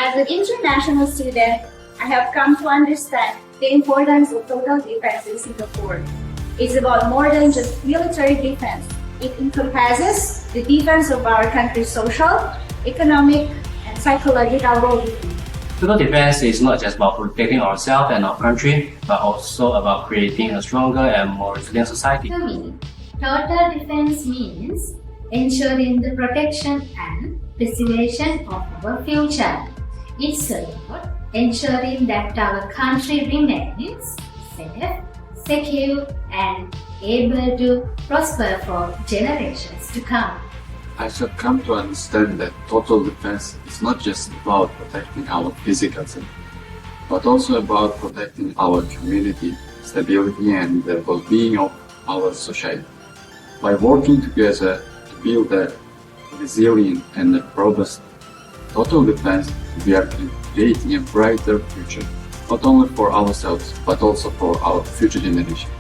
As an international student, I have come to understand the importance of total defense in Singapore. It's about more than just military defense. It encompasses the defense of our country's social, economic, and psychological well-being. Total defense is not just about protecting ourselves and our country, but also about creating a stronger and more resilient society. To me, total defense means ensuring the protection and preservation of our future. It's about ensuring that our country remains safe, secure, and able to prosper for generations to come. I have come to understand that total defense is not just about protecting our physical safety, but also about protecting our community, stability, and the well-being of our society. By working together to build a resilient and a robust total defense, we are creating a brighter future, not only for ourselves, but also for our future generations.